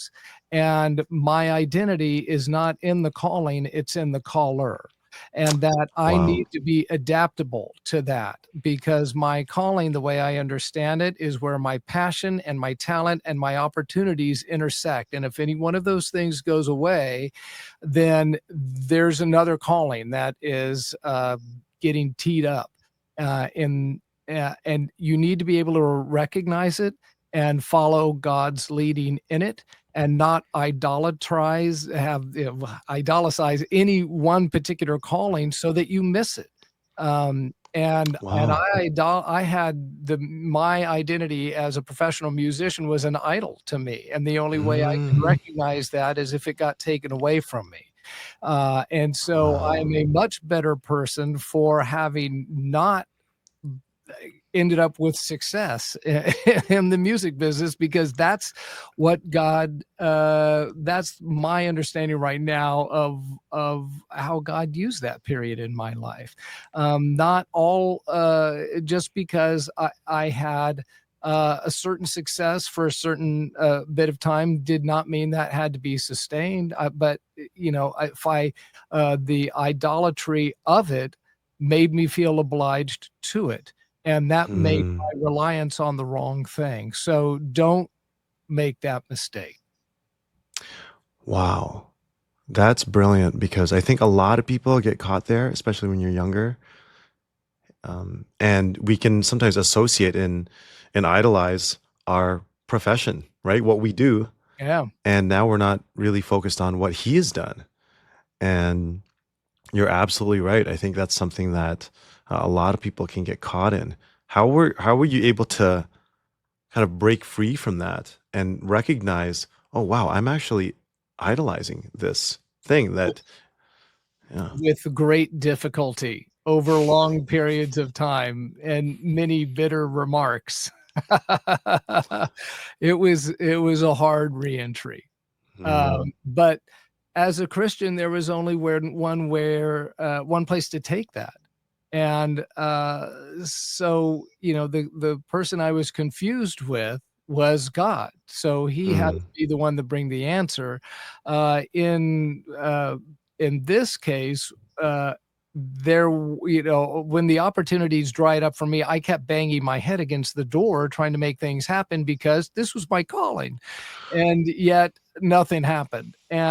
times. And my identity is not in the calling, it's in the caller. And that I Wow. need to be adaptable to that, because my calling, the way I understand it, is where my passion and my talent and my opportunities intersect. And if any one of those things goes away, then there's another calling that is getting teed up. And you need to be able to recognize it and follow God's leading in it, and not idolatrize any one particular calling so that you miss it. Wow. I had my identity as a professional musician was an idol to me, and the only way I could Mm. recognize that is if it got taken away from me. And so I'm Wow. a much better person for having not ended up with success in the music business, because that's what God, that's my understanding right now of how God used that period in my life. Not all just because I had a certain success for a certain bit of time did not mean that had to be sustained. But if the idolatry of it made me feel obliged to it, and that made Mm. my reliance on the wrong thing. So don't make that mistake. Wow. That's brilliant because I think a lot of people get caught there, especially when you're younger. And we can sometimes associate and idolize our profession, right? What we do. Yeah. And now we're not really focused on what he has done. And you're absolutely right. I think that's something that a lot of people can get caught in. How were you able to kind of break free from that and recognize, oh wow, I'm actually idolizing this thing that, yeah. With great difficulty over long periods of time and many bitter remarks. It was a hard reentry. Mm, But as a Christian, there was only one place to take that. And so, the person I was confused with was God. So he had to mm, be the one to bring the answer. In this case, uh, when the opportunities dried up for me, I kept banging my head against the door trying to make things happen because this was my calling, and yet nothing happened. And